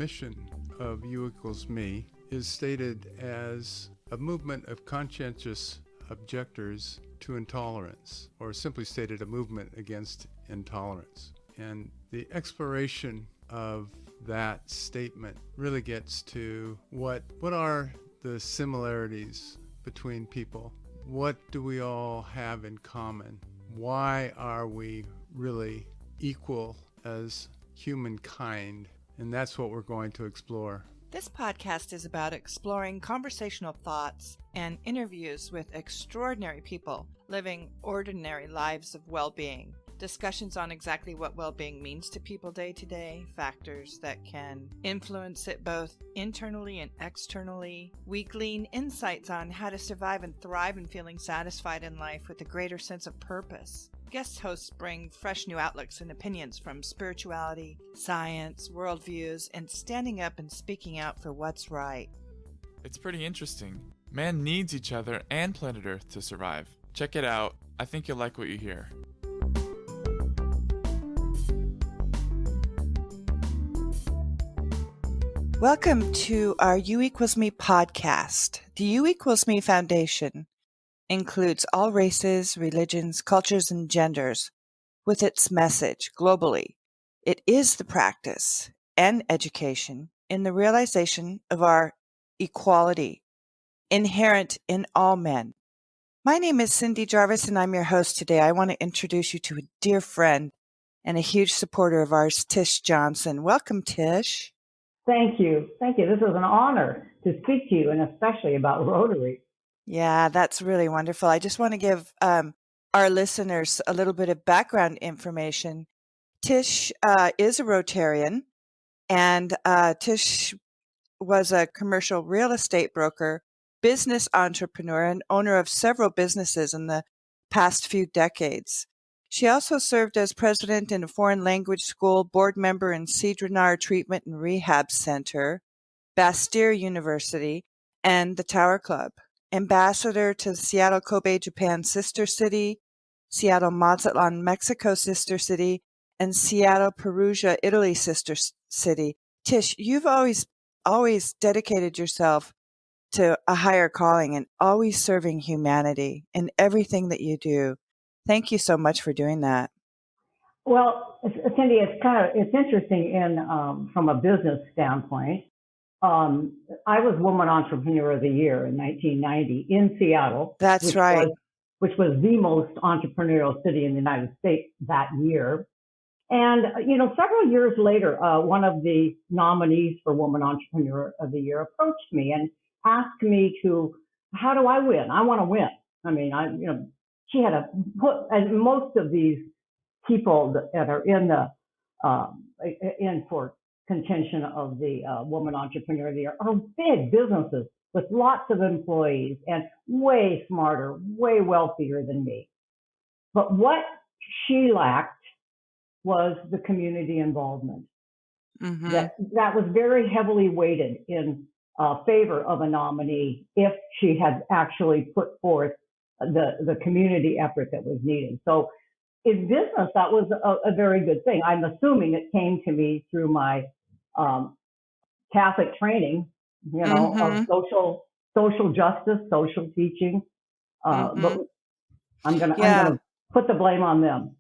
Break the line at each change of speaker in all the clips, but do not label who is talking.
mission of YouEualsMe is stated as a movement of conscientious objectors to intolerance, or simply stated, a movement against intolerance. And the exploration of that statement really gets to what are the similarities between people? What do we all have in common? Why are we really equal as humankind? And that's what we're going to explore.
This podcast is about exploring conversational thoughts and interviews with extraordinary people living ordinary lives of well-being. Discussions on exactly what well-being means to people day to day, factors that can influence it both internally and externally. We glean insights on how to survive and thrive in feeling satisfied in life with a greater sense of purpose. Guest hosts bring fresh new outlooks and opinions from spirituality, science, worldviews, and standing up and speaking out for what's right.
It's pretty interesting. Man needs each other and planet Earth to survive. Check it out. I think you'll like what you hear.
Welcome to our YouEualsMe podcast. The YouEualsMe Foundation includes all races, religions, cultures, and genders with its message globally. It is the practice and education in the realization of our equality inherent in all men. My name is Cindy Jarvis, and I'm your host today. I want to introduce you to a dear friend and a huge supporter of ours, Tish Johnson. Welcome, Tish.
Thank you. Thank you. This is an honor to speak to you, and especially about Rotary.
Yeah, that's really wonderful. I just want to give our listeners a little bit of background information. Tish is a Rotarian, and Tish was a commercial real estate broker, business entrepreneur, and owner of several businesses in the past few decades. She also served as president in a foreign language school, board member in Cedronar Treatment and Rehab Center, Bastyr University, and the Tower Club, ambassador to Seattle Kobe, Japan sister city, Seattle Mazatlan, Mexico sister city, and Seattle Perugia, Italy sister city. Tish, you've always dedicated yourself to a higher calling and always serving humanity in everything that you do. Thank you so much for doing that.
Well, Cindy, it's interesting from a business standpoint. I was Woman Entrepreneur of the Year in 1990 in Seattle.
That's right.
Which was the most entrepreneurial city in the United States that year. And, several years later, one of the nominees for Woman Entrepreneur of the Year approached me and asked me how do I win? I want to win. I mean, she had and most of these people that are in for contention of the Woman Entrepreneur of the Year are big businesses with lots of employees and way smarter, way wealthier than me. But what she lacked was the community involvement. Mm-hmm. That was very heavily weighted in favor of a nominee if she had actually put forth the community effort that was needed. So in business, that was a very good thing. I'm assuming it came to me through my Catholic training, of social justice, social teaching. But I'm gonna put the blame on them.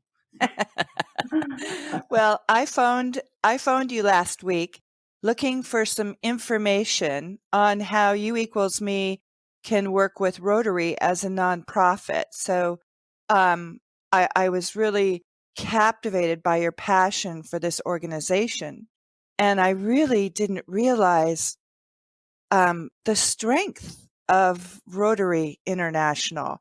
Well, I phoned you last week looking for some information on how YouEualsMe can work with Rotary as a nonprofit. So I was really captivated by your passion for this organization. And I really didn't realize the strength of Rotary International.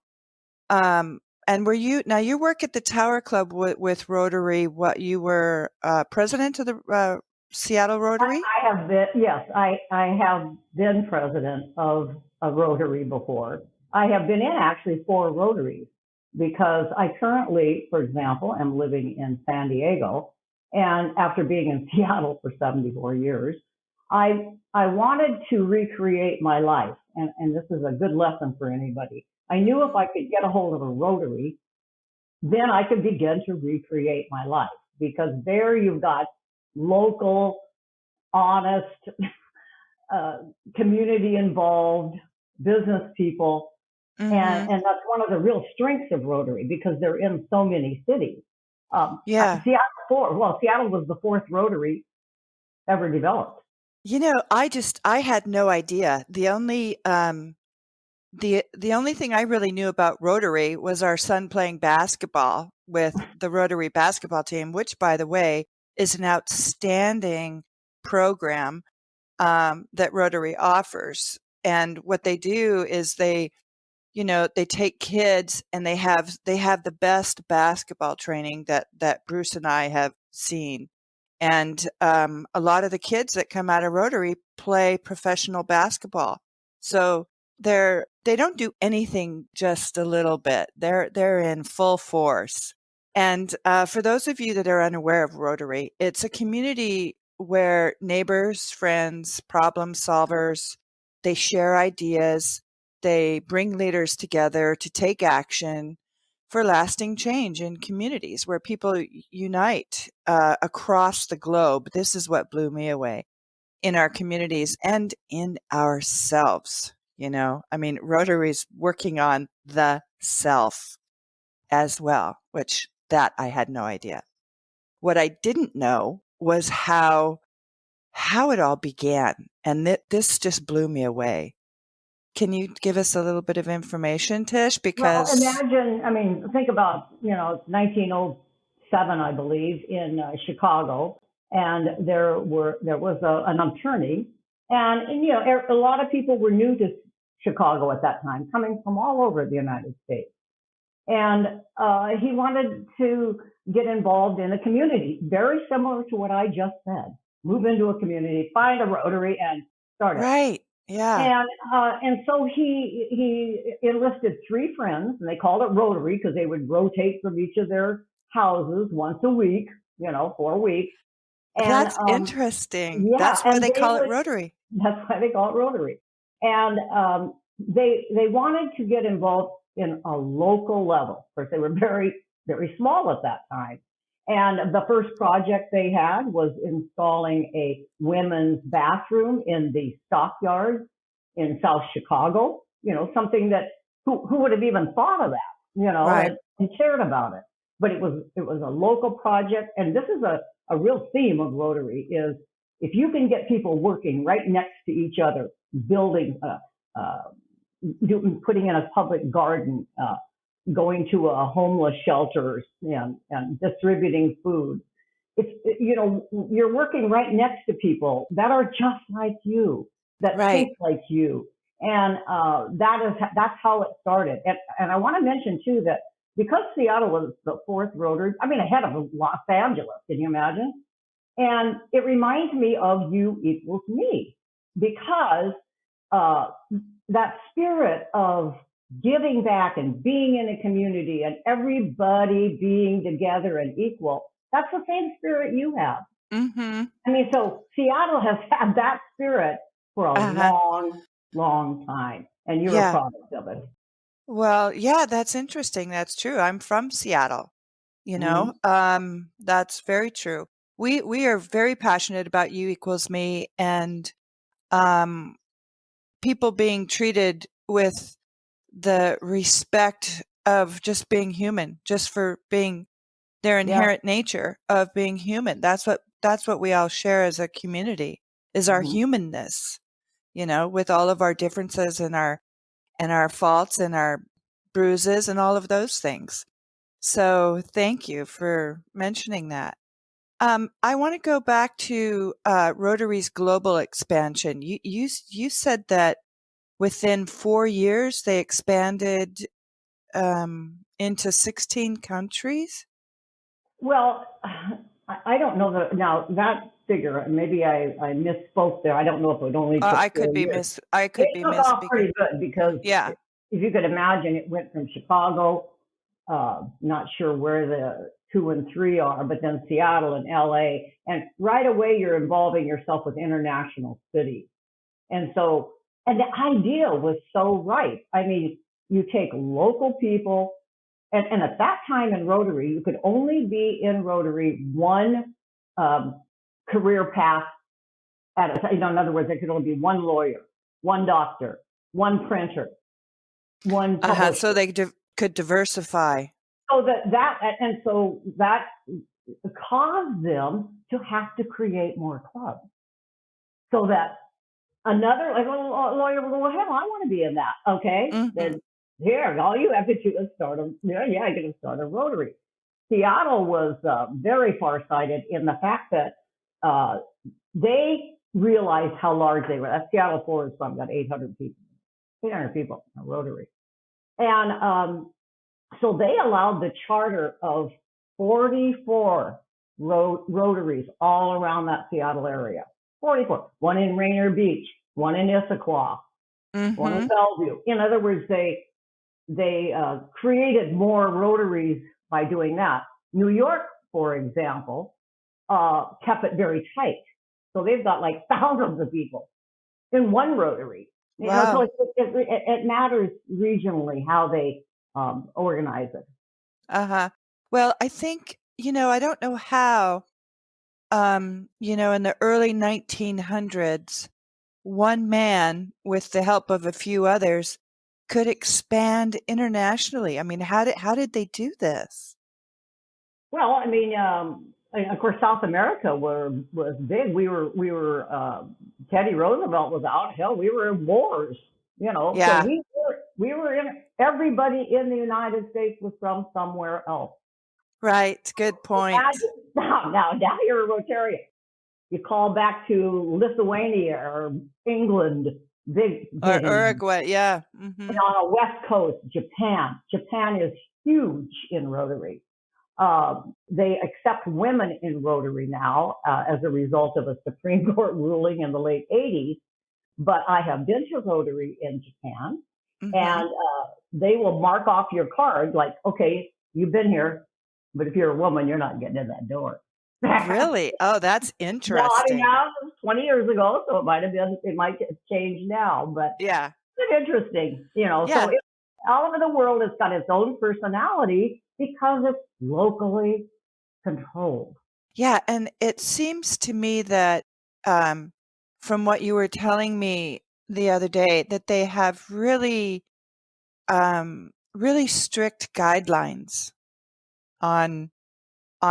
And you work at the Tower Club with Rotary. You were president of the Seattle Rotary?
I have been, yes, I have been president of a Rotary before. I have been in actually 4 Rotaries because I currently, for example, am living in San Diego. And after being in Seattle for 74 years, I wanted to recreate my life. And this is a good lesson for anybody. I knew if I could get a hold of a Rotary, then I could begin to recreate my life, because there you've got local honest, community involved business people.
Mm-hmm.
And that's one of the real strengths of Rotary because they're in so many cities.
Yeah.
Seattle was the fourth Rotary ever developed.
I had no idea. The only thing I really knew about Rotary was our son playing basketball with the Rotary basketball team, which, by the way, is an outstanding program that Rotary offers. And what they do is they take kids and they have the best basketball training that Bruce and I have seen. And a lot of the kids that come out of Rotary play professional basketball. So they don't do anything just a little bit. They're in full force. And for those of you that are unaware of Rotary, it's a community where neighbors, friends, problem solvers, they share ideas, they bring leaders together to take action for lasting change in communities where people unite across the globe. This is what blew me away in our communities and in ourselves. Rotary's working on the self as well, which that I had no idea. What I didn't know was how it all began. And this just blew me away. Can you give us a little bit of information, Tish?
Well,
Because
imagine, think about, 1907, I believe, in Chicago, and there was an attorney, and a lot of people were new to Chicago at that time, coming from all over the United States, and he wanted to get involved in a community, very similar to what I just said. Move into a community, find a Rotary, and start it.
right, yeah,
And so he enlisted three friends, and they called it Rotary because they would rotate from each of their houses once a week, for a week. And
that's interesting.
yeah,
That's why
and
they call it Rotary.
that's why they call it Rotary. And they wanted to get involved in a local level. Of course, they were very, very small at that time. And the first project they had was installing a women's bathroom in the stockyards in South Chicago, something that who would have even thought of that,
Right.
and cared about it. But it was a local project. And this is a real theme of Rotary is if you can get people working right next to each other, building, putting in a public garden, going to a homeless shelter and distributing food. You're working right next to people that are just like you, that
Right.
think like you. And that's how it started. And I want to mention too that because Seattle was the fourth Rotary, ahead of Los Angeles, can you imagine? And it reminds me of YouEualsMe because that spirit of giving back and being in a community and everybody being together and equal, that's the same spirit you have.
Mm-hmm.
So Seattle has had that spirit for a long, long time, and you're a product of it.
Well, yeah, that's interesting. That's true. I'm from Seattle. That's very true. We are very passionate about YouEualsMe and people being treated with the respect of just being human, just for being their inherent nature of being human. That's what we all share as a community is our humanness, with all of our differences and our faults and our bruises and all of those things. So thank you for mentioning that. I want to go back to Rotary's global expansion. You said that within 4 years they expanded into 16 countries.
Well, I don't know that figure. Maybe I misspoke there. I don't know if it only took
I
4
could be
years.
It
took off pretty good because
yeah,
if you could imagine, it went from Chicago, not sure where the 2 and 3 are, but then Seattle and LA. And right away, you're involving yourself with international cities. And so, and the idea was so right. You take local people, and at that time in Rotary, you could only be in Rotary one career path in other words, there could only be one lawyer, one doctor, one printer, one publisher.
So they could diversify.
So that caused them to have to create more clubs. So that another, like a lawyer will go, well, hell, I want to be in that. Okay.
Mm-hmm.
Then here, all you have to do is start I can start a Rotary. Seattle was very farsighted in the fact that they realized how large they were. That Seattle Forest Fund got 800 people in Rotary. And so they allowed the charter of 44 Rotaries all around that Seattle area. 44. One in Rainier Beach, one in Issaquah, one in Bellevue. In other words, they created more Rotaries by doing that. New York, for example, kept it very tight. So they've got like thousands of people in one Rotary.
Wow.
So it matters regionally how they organize it.
Well, I think, I don't know how, in the early 1900s, one man, with the help of a few others, could expand internationally. I mean, how did they do this?
Well, I mean, of course, South America was big. We were Teddy Roosevelt was out. Hell, we were in wars.
Yeah.
So we were in. Everybody in the United States was from somewhere else.
Right. Good point.
Now you're a Rotarian. You call back to Lithuania or England, big
or Uruguay, yeah. Mm-hmm.
And on the West Coast, Japan is huge in Rotary. They accept women in Rotary now as a result of a Supreme Court ruling in the late 80s. But I have been to Rotary in Japan, and they will mark off your card like, okay, you've been here, but if you're a woman, you're not getting in that door.
Really? Oh, that's interesting.
Well, I mean, that was 20 years ago, so it might change now, but
yeah,
it's interesting,
Yeah.
So all over the world, it's got its own personality because it's locally controlled.
Yeah, and it seems to me that from what you were telling me the other day, that they have really, really strict guidelines on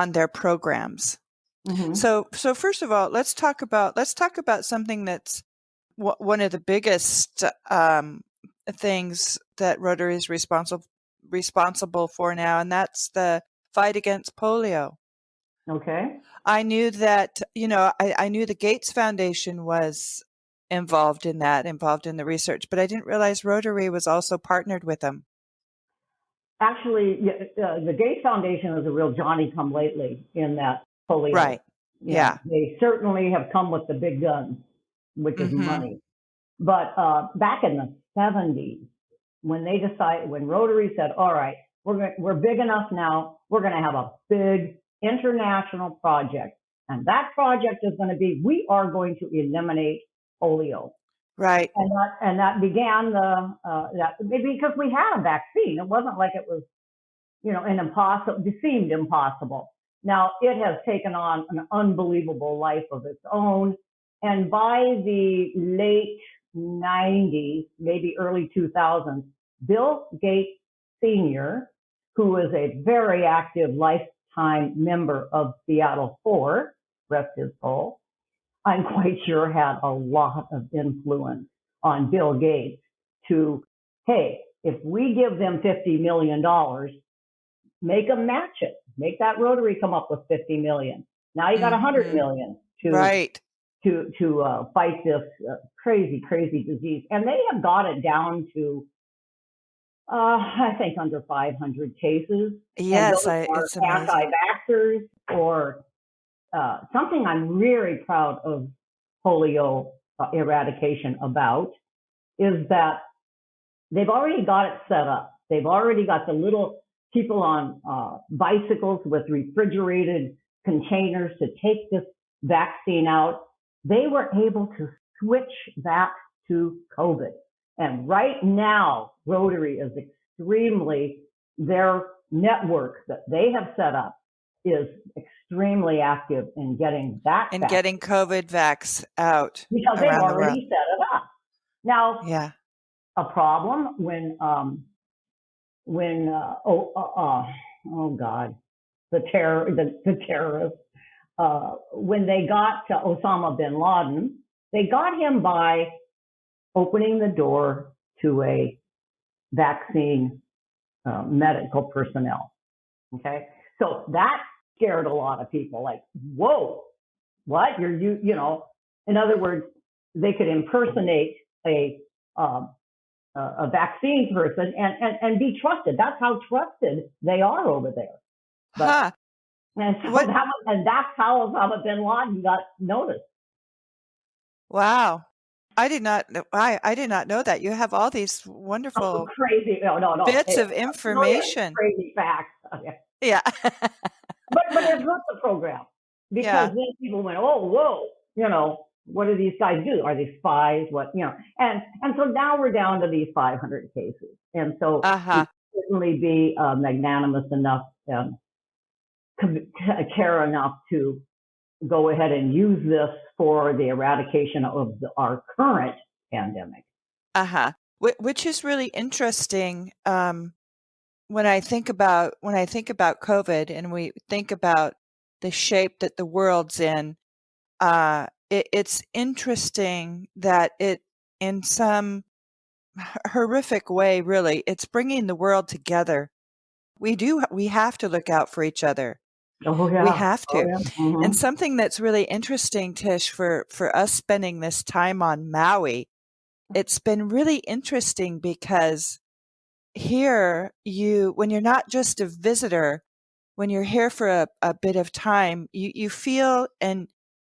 their programs.
Mm-hmm.
So first of all, let's talk about something that's one of the biggest things that Rotary is responsible for now, and that's the fight against polio.
Okay.
I knew that, I knew the Gates Foundation was involved in the research, but I didn't realize Rotary was also partnered with them.
Actually, the Gates Foundation is a real Johnny-come-lately in that polio.
Right. Yeah.
They certainly have come with the big guns, which is money. But back in the 70s, when Rotary said, all right, we're big enough now, we're going to have a big international project. And that project is going to be, we are going to eliminate polio.
Right.
And that began because we had a vaccine. It wasn't like it was, it seemed impossible. Now it has taken on an unbelievable life of its own. And by the late 90s, maybe early 2000s, Bill Gates Sr., who is a very active lifetime member of Seattle 4, rest his soul, I'm quite sure had a lot of influence on Bill Gates to, hey, if we give them $50 million, make them match it. Make that Rotary come up with $50 million. Now you got $100 million to fight this crazy disease. And they have got it down to, I think, under 500 cases.
Yes,
it's anti-vaxxers or something I'm really proud of polio eradication about is that they've already got it set up. They've already got the little people on bicycles with refrigerated containers to take this vaccine out. They were able to switch that to COVID. And right now, Rotary is their network that they have set up is extremely active in getting that
And
back
getting COVID vax out
because they've
around the world.
already set it up. Now,
Yeah.
a problem oh God, the terrorists, when they got to Osama bin Laden, they got him by opening the door to a vaccine medical personnel. Okay, so that scared a lot of people. Like, whoa, what? You know? In other words, they could impersonate a vaccine person and be trusted. That's how trusted they are over there. But,
Huh.
and so that's how Osama bin Laden got noticed.
Wow. I did not know that. You have all these wonderful
Crazy. No.
bits of information.
Crazy facts.
Yeah.
But it hurt the program because then people went, oh, whoa, you know, what do these guys do? Are they spies? What, you know? And so now we're down to these 500 cases. And so to certainly be magnanimous enough, care enough to go ahead and use this for the eradication of our current pandemic.
Which is really interesting. When I think about COVID and we think about the shape that the world's in, it's interesting that it, in some horrific way, really, it's bringing the world together. We have to look out for each other.
Oh, yeah.
We have to.
Oh, yeah. Mm-hmm.
And something that's really interesting, Tish, for us spending this time on Maui, it's been really interesting because here when you're not just a visitor, when you're here for a bit of time, you feel and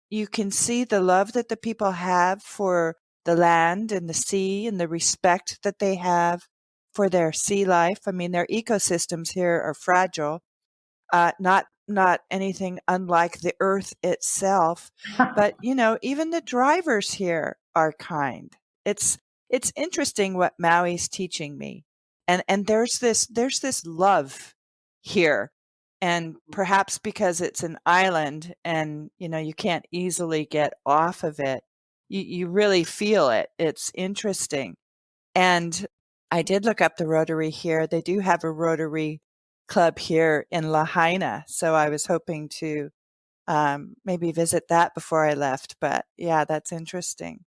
you can see the love that the people have for the land and the sea and the respect that they have for their sea life. I mean, their ecosystems here are fragile, not anything unlike the earth itself. But, you know, even the drivers here are kind. It's interesting what Maui's teaching me. And there's this love here. And perhaps because it's an island and, you know, you can't easily get off of it, you really feel it. It's interesting. And I did look up the Rotary here. They do have a Rotary Club here in Lahaina. So I was hoping to maybe visit that before I left. But yeah, that's interesting.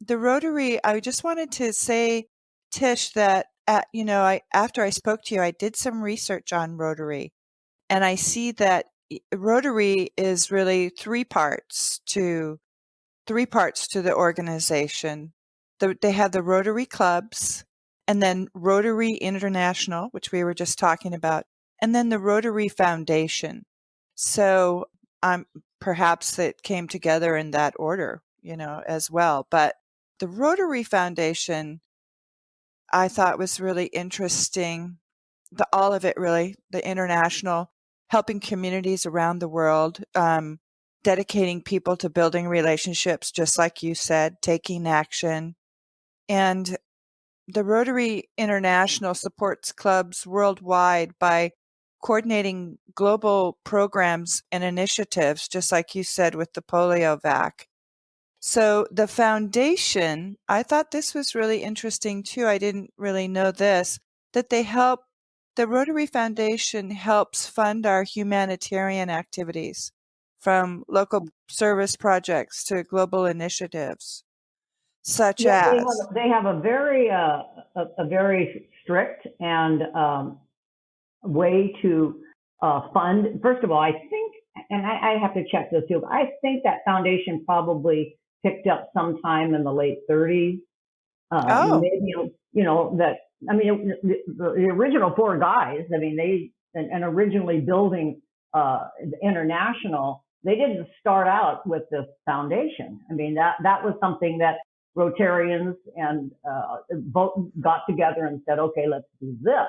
The Rotary, I just wanted to say, Tish, that, after I spoke to you, I did some research on Rotary. And I see that Rotary is really three parts to the organization. They have the Rotary clubs, and then Rotary International, which we were just talking about, and then the Rotary Foundation. So perhaps it came together in that order, as well. But the Rotary Foundation, I thought was really interesting. All of it, really, the international, helping communities around the world, dedicating people to building relationships, just like you said, taking action. And the Rotary International supports clubs worldwide by coordinating global programs and initiatives, just like you said with the polio vac. So the foundation, I thought this was really interesting too. I didn't really know this, that the Rotary Foundation helps fund our humanitarian activities, from local service projects to global initiatives, such as.
They have a very strict and way to fund. First of all, I think, and I have to check this too, but I think that foundation probably picked up sometime in the late 30s. Maybe, the original four guys, and originally building International, they didn't start out with this foundation. That was something that Rotarians and both got together and said, okay, let's do this.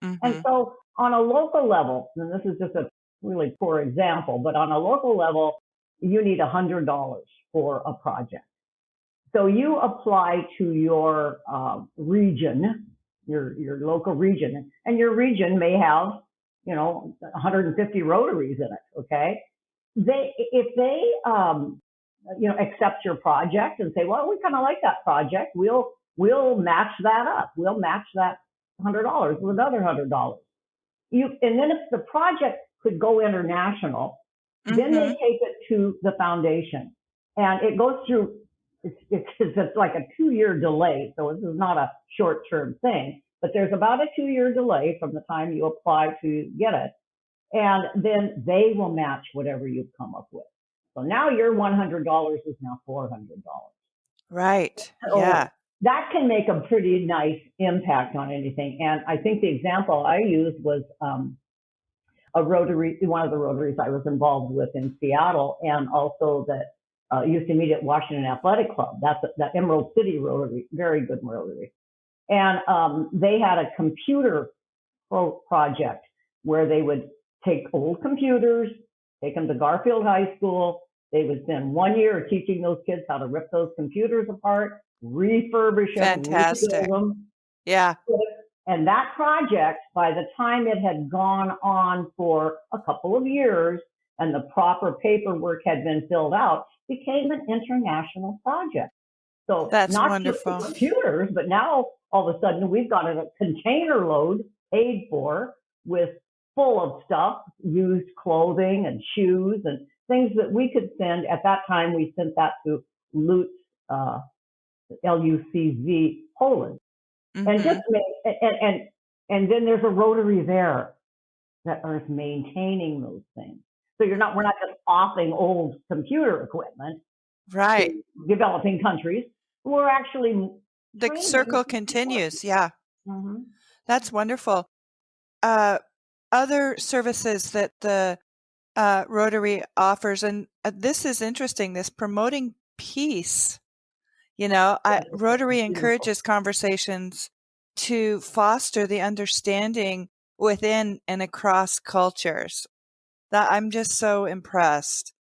Mm-hmm. And so on a local level, and this is just a really poor example, but on a local level, you need $100 for a project. So you apply to your region, your local region, and your region may have, 150 Rotaries in it, okay? if they accept your project and say, well, we kind of like that project, we'll match that up. We'll match that $100 with another $100. And then if the project could go international, then they take it to the foundation, and it goes through. It's like a 2-year delay, so this is not a short-term thing. But there's about a 2-year delay from the time you apply to get it, and then they will match whatever you've come up with. So now your $100 is now $400.
Right.
So
Yeah.
that can make a pretty nice impact on anything. And I think the example I used was a Rotary, one of the Rotaries I was involved with in Seattle, and also that used to meet at Washington Athletic Club. That's that Emerald City Rotary, very good Rotary. And they had a computer project where they would take old computers, take them to Garfield High School. They would spend 1 year teaching those kids how to rip those computers apart, refurbish them,
Fantastic.
rebuild them.
Yeah.
And that project, by the time it had gone on for a couple of years and the proper paperwork had been filled out, became an international project. So
That's
not
wonderful.
just the computers, but now all of a sudden we've got a container load paid for with full of stuff, used clothing and shoes and things that we could send. At that time, we sent that to Lutz, L-U-C-Z, Poland. And just and then there's a Rotary there that is maintaining those things. So we're not just offing old computer equipment,
right,
to developing countries. We're actually
the circle continues. Yeah, that's wonderful. Other services that the Rotary offers, and this is interesting. This promoting peace. Rotary encourages conversations to foster the understanding within and across cultures. That I'm just so impressed.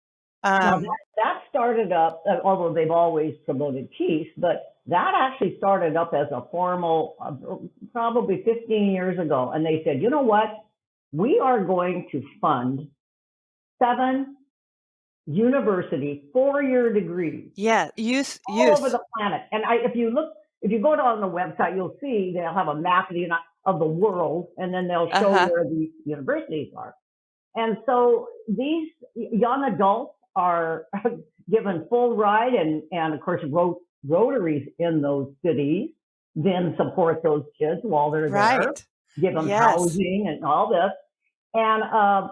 Now that started up, although they've always promoted peace, but that actually started up as a formal, probably 15 years ago. And they said, you know what? We are going to fund 7 university 4-year degrees.
Yeah, youth
all over the planet. And if you go on the website, you'll see they'll have a map of the world, and then they'll show where the universities are. And so these young adults are given full ride, and of course Rotaries in those cities then support those kids while they're there, give them housing and all this. And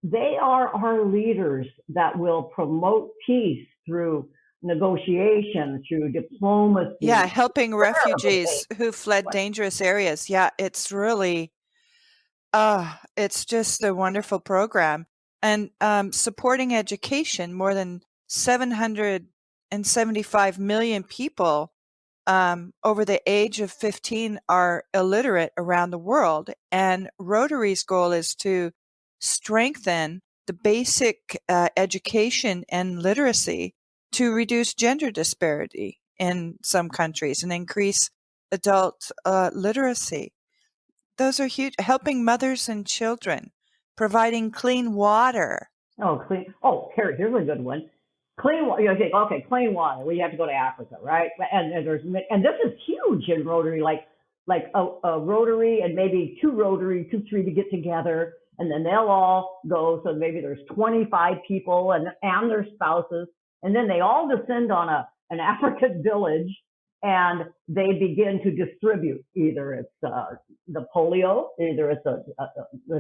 they are our leaders that will promote peace through negotiation, through diplomacy.
Yeah, helping refugees who fled dangerous areas. Yeah, it's really, it's just a wonderful program. And supporting education, more than 775 million people over the age of 15 are illiterate around the world. And Rotary's goal is to strengthen the basic education and literacy to reduce gender disparity in some countries and increase adult literacy. Those are huge. Helping mothers and children, providing clean water.
Clean. Here's a good one. Clean water. You think, okay, clean water. Well, you have to go to Africa, right? And this is huge in Rotary, like a Rotary and maybe 2 Rotary, 2, 3 to get together. And then they'll all go. So maybe there's 25 people and their spouses. And then they all descend on an African village, and they begin to distribute. Either it's the polio, either it's a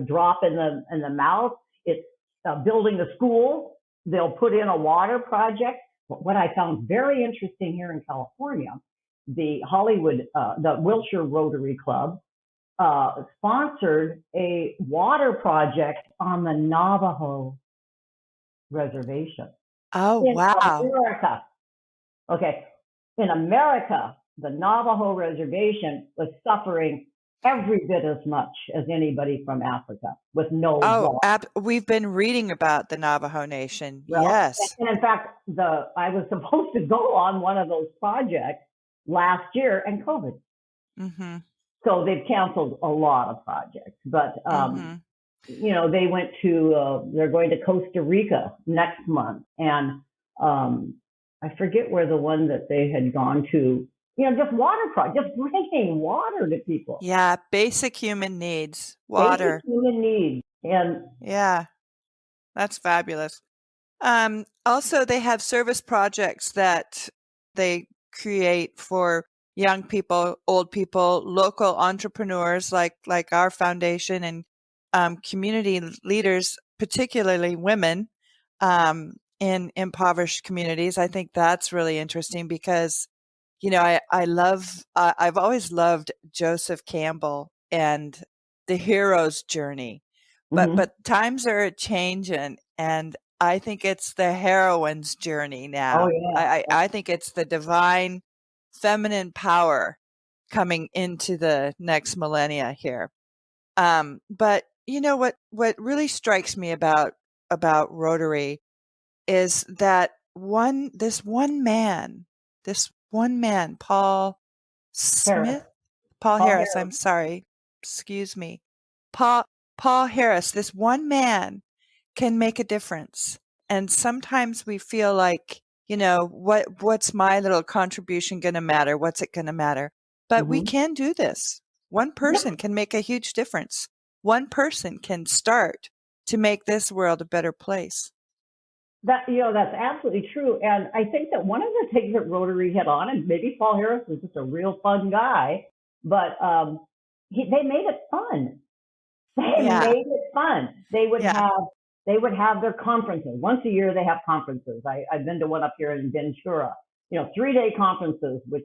drop in the mouth. It's building a school. They'll put in a water project. But what I found very interesting here in California, the Wilshire Rotary Club sponsored a water project on the Navajo reservation.
Oh, wow.
America. Okay. In America, the Navajo reservation was suffering every bit as much as anybody from Africa with no water.
We've been reading about the Navajo Nation. Yes.
And in fact, I was supposed to go on one of those projects last year, and COVID. So they've canceled a lot of projects, but they went they're going to Costa Rica next month. And I forget where the one that they had gone to, just just drinking water to people.
Yeah, basic human needs,
Basic
water.
human needs. And
Yeah, that's fabulous. Also, they have service projects that they create for young people, old people, local entrepreneurs like our foundation, and community leaders, particularly women in impoverished communities. I think that's really interesting because, I've always loved Joseph Campbell and the hero's journey, but times are changing, and I think it's the heroine's journey
oh
now.
yeah,
I think it's the divine feminine power coming into the next millennia here. But what really strikes me about Rotary is that this one man, Paul
Harris.
Smith, Paul
Paul
Harris,
Harris.
I'm sorry, excuse me, Paul Harris, this one man can make a difference. And sometimes we feel like, what's my little contribution going to matter? What's it going to matter? But we can do this. One person can make a huge difference. One person can start to make this world a better place.
That's absolutely true. And I think that one of the things that Rotary hit on, and maybe Paul Harris was just a real fun guy, but they made it fun. They made it fun. They would have their conferences. Once a year they have conferences. I've been to one up here in Ventura, 3-day conferences, which,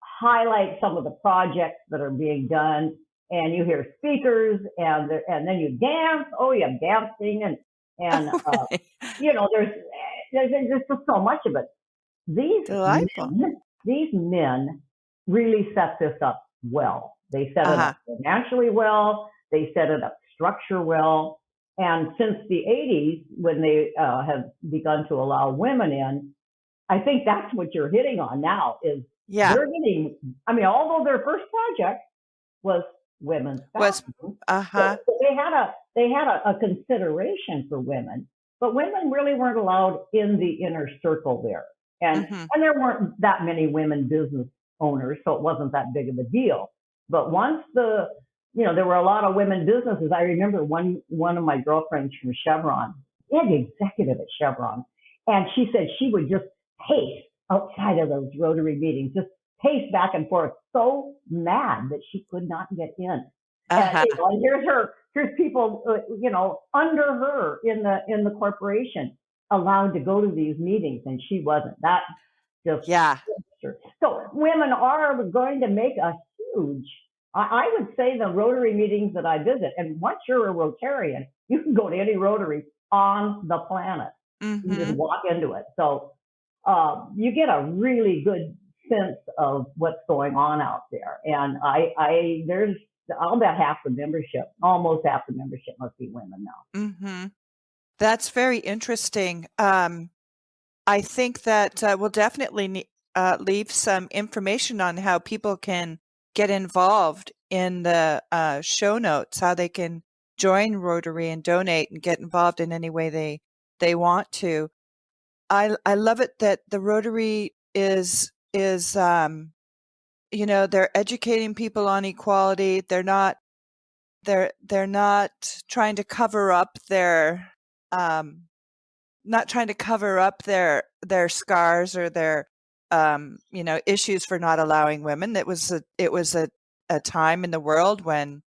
highlight some of the projects that are being done. And you hear speakers and then you dance. Oh, you have dancing and there's just so much of it. These men really set this up well. They set it up financially well. They set it up structure well. And since the 80s, when they have begun to allow women in, I think that's what you're hitting on now is they're getting, although their first project was women's bathroom, so they had a consideration for women, but women really weren't allowed in the inner circle there. And there weren't that many women business owners, so it wasn't that big of a deal. But once there were a lot of women businesses. I remember one of my girlfriends from Chevron, the executive at Chevron, and she said she would just pace outside of those Rotary meetings, just pace back and forth, so mad that she could not get in. And here's people, under her in the corporation allowed to go to these meetings, and she wasn't. That just so women are going to make a huge. I would say the Rotary meetings that I visit, and once you're a Rotarian, you can go to any Rotary on the planet. You just walk into it. So you get a really good sense of what's going on out there. And I'll bet almost half the membership must be women now.
That's very interesting. I think that we'll definitely leave some information on how people can get involved in the show notes, how they can join Rotary and donate and get involved in any way they want to. I love it that the Rotary is they're educating people on equality. They're not trying to cover up their scars or their issues for not allowing women. It was a time in the world when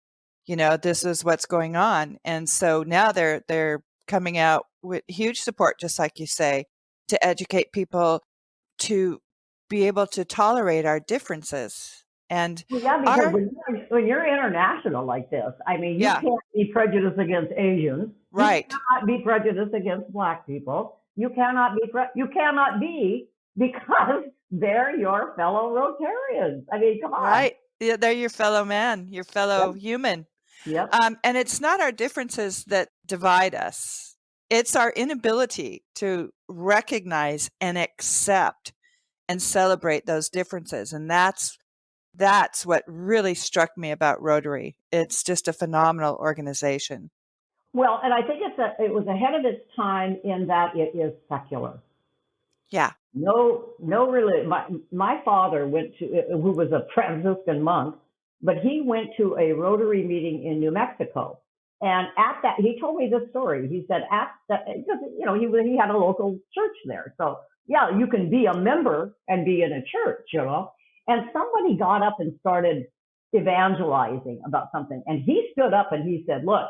this is what's going on, and so now they're coming out with huge support, just like you say, to educate people to be able to tolerate our differences. And
because when you're international like this, you can't be prejudiced against Asians.
Right.
You cannot be prejudiced against Black people. You cannot be because they're your fellow Rotarians. Come on.
Right. Yeah, they're your fellow man, your fellow human.
Yep.
And it's not our differences that divide us. It's our inability to recognize and accept and celebrate those differences. And that's That's what really struck me about Rotary. It's just a phenomenal organization.
Well, and I think it was ahead of its time in that it is secular.
Yeah.
No religion. My father went to, who was a Franciscan monk, but he went to a Rotary meeting in New Mexico. And at that, he told me this story. He said, he had a local church there. So yeah, you can be a member and be in a church, And somebody got up and started evangelizing about something. And he stood up and he said, look,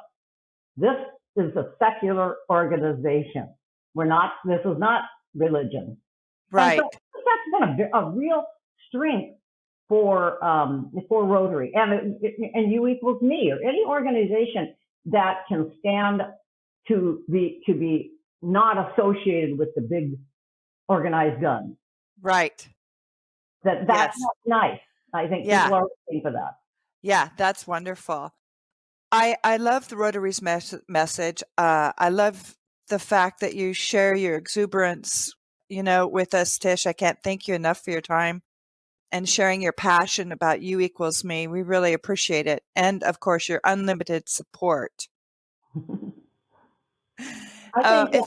this is a secular organization. This is not religion.
Right.
And so that's been a real strength for Rotary and YouEualsMe, or any organization that can stand to be not associated with the big organized guns.
Right.
That's nice. I think people are looking for that.
Yeah, that's wonderful. I love the Rotary's message. I love the fact that you share your exuberance, with us, Tish. I can't thank you enough for your time and sharing your passion about YouEualsMe. We really appreciate it. And of course, your unlimited support.
I think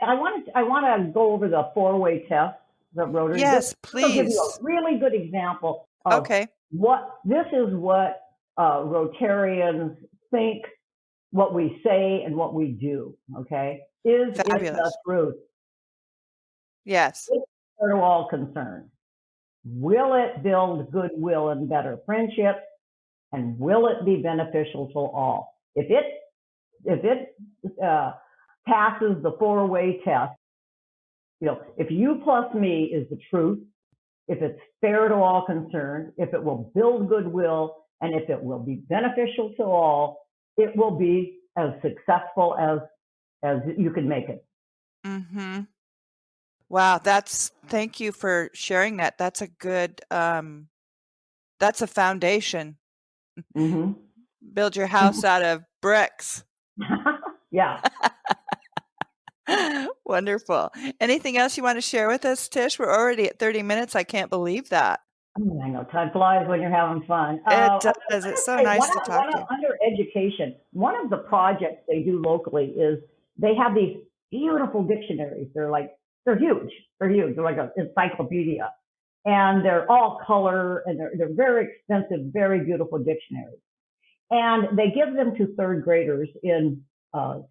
I want to go over the 4-way test of Rotary.
Yes, please.
I'll give you a really good example of what Rotarians think, what we say, and what we do. Okay, is it the truth?
Yes.
It's fair to all concerned. Will it build goodwill and better friendships? And will it be beneficial to all? If it passes the 4-way test, if you plus me is the truth, if it's fair to all concerned, if it will build goodwill, and if it will be beneficial to all, it will be as successful as you can make it.
Mm-hmm. Wow, thank you for sharing that. That's a good, that's a foundation.
Mm-hmm.
Build your house out of bricks.
Yeah.
Wonderful. Anything else you want to share with us, Tish? We're already at 30 minutes. I can't believe that.
I know, time flies when you're having fun.
It does. It's so nice to talk to you.
Under education, one of the projects they do locally is they have these beautiful dictionaries. They're huge. They're huge. They're like an encyclopedia. And they're all color, and they're very expensive, very beautiful dictionaries. And they give them to third graders in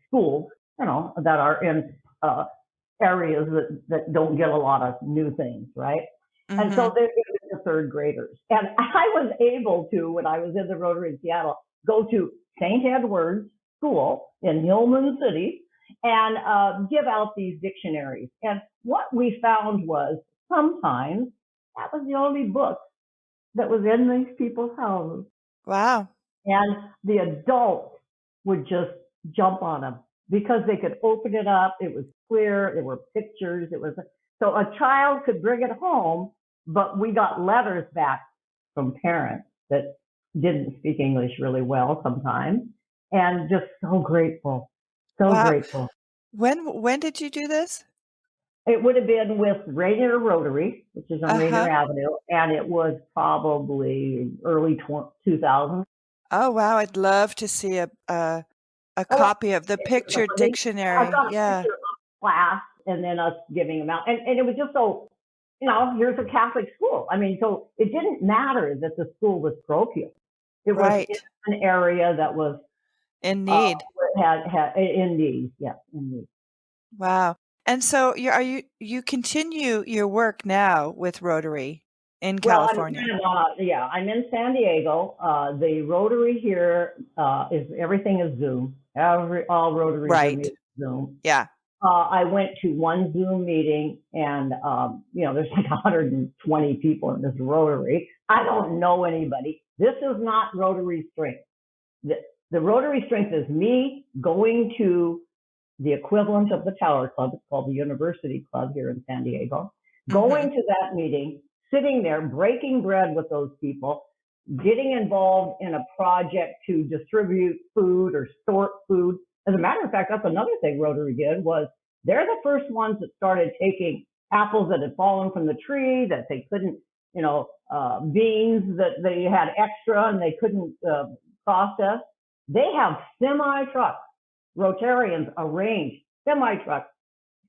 schools, that are in areas that don't get a lot of new things, right? Mm-hmm. And so they give it to third graders. And I was able to, when I was in the Rotary in Seattle, go to St. Edward's School in Hillman City and give out these dictionaries. And what we found was sometimes that was the only book that was in these people's houses.
Wow.
And the adults would just jump on them because they could open it up. It was clear. There were pictures. So a child could bring it home, but we got letters back from parents that didn't speak English really well sometimes, and just so grateful. Grateful.
When did you do this?
It would have been with Rainier Rotary, which is on Rainier Avenue, and it was probably early 2000s.
Oh, wow. I'd love to see a copy of the picture dictionary.
I got a picture of class and then us giving them out. And it was just so, here's a Catholic school. I mean, so it didn't matter that the school was parochial. It was in an area that was
in need.
In need, yes, in need.
Wow. And so you continue your work now with Rotary in California?
I'm in San Diego. The Rotary here everything is Zoom. All Rotary is Zoom.
Yeah.
I went to one Zoom meeting, and there's like 120 people in this Rotary. I don't know anybody. This is not Rotary strength. The Rotary strength is me going to the equivalent of the Tower Club. It's called the University Club here in San Diego. Going to that meeting, sitting there, breaking bread with those people, getting involved in a project to distribute food or sort food. As a matter of fact, that's another thing Rotary did, was they're the first ones that started taking apples that had fallen from the tree that they couldn't beans that they had extra and they couldn't process. They have semi-trucks. Rotarians arrange semi-trucks.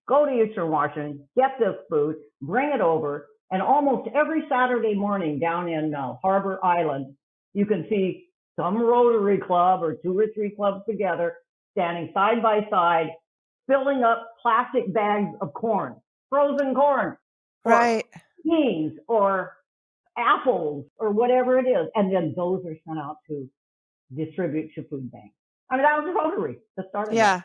Go to Eastern Washington, get this food, bring it over, and almost every Saturday morning down in Harbor Island, you can see some Rotary Club or 2 or 3 clubs together standing side by side, filling up plastic bags of corn, frozen corn,
Right.
beans or apples or whatever it is. And then those are sent out to distribute to food banks. I mean, that was Rotary that started
Yeah.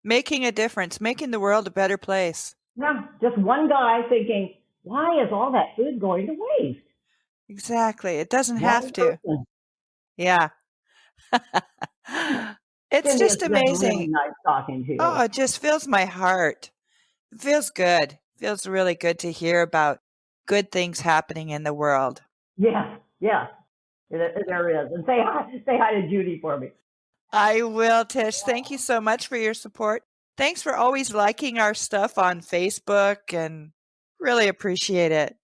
Making a difference, making the world a better place.
Yeah, just one guy thinking, why is all that food going to waste?
Exactly. It doesn't have to.
Person.
Yeah. It's
Cindy,
just
it's been really
amazing.
nice talking to you.
Oh, it just fills my heart. It feels good. It feels really good to hear about good things happening in the world.
Yeah, there is. And say hi to Judy for me.
I will, Tish. Thank you so much for your support. Thanks for always liking our stuff on Facebook and really appreciate it.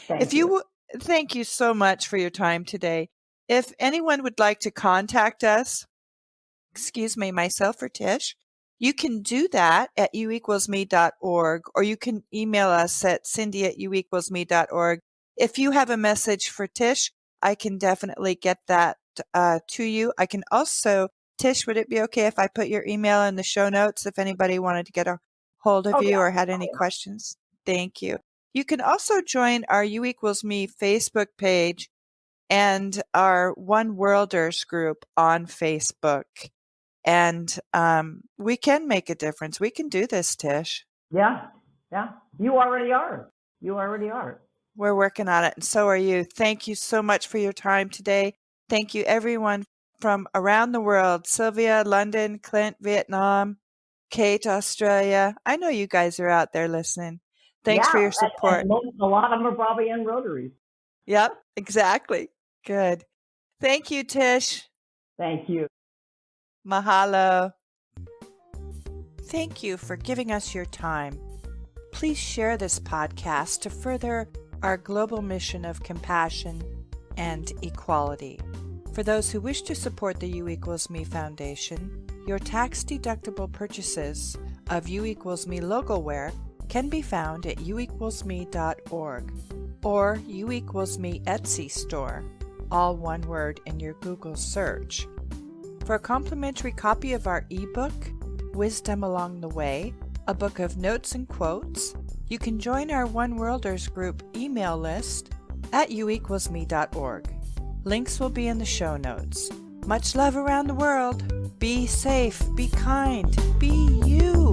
Thank you.
Thank you so much for your time today. If anyone would like to contact us, myself or Tish, you can do that at YouEualsMe.org, or you can email us at cindy@youequalsme.org. If you have a message for Tish, I can definitely get that to you. I can also, Tish, would it be okay if I put your email in the show notes if anybody wanted to get a hold of you or had any questions? Thank you. You can also join our YouEualsMe Facebook page and our One Worlders group on Facebook. And we can make a difference. We can do this, Tish.
Yeah. You already are.
We're working on it, and so are you. Thank you so much for your time today. Thank you, everyone from around the world. Sylvia, London, Clint, Vietnam, Kate, Australia. I know you guys are out there listening. Thanks for your support.
And a lot of them are probably in Rotaries.
Yep, exactly. Good. Thank you, Tish.
Thank you.
Mahalo. Thank you for giving us your time. Please share this podcast to further our global mission of compassion and equality. For those who wish to support the YouEualsMe Foundation, your tax-deductible purchases of YouEualsMe logoware can be found at youequalsme.org or YouEualsMe Esty Store, all one word in your Google search. For a complimentary copy of our ebook, Wisdom Along the Way, a book of notes and quotes, you can join our One Worlders group email list at youequalsme.org. Links will be in the show notes. Much love around the world. Be safe, be kind, be you.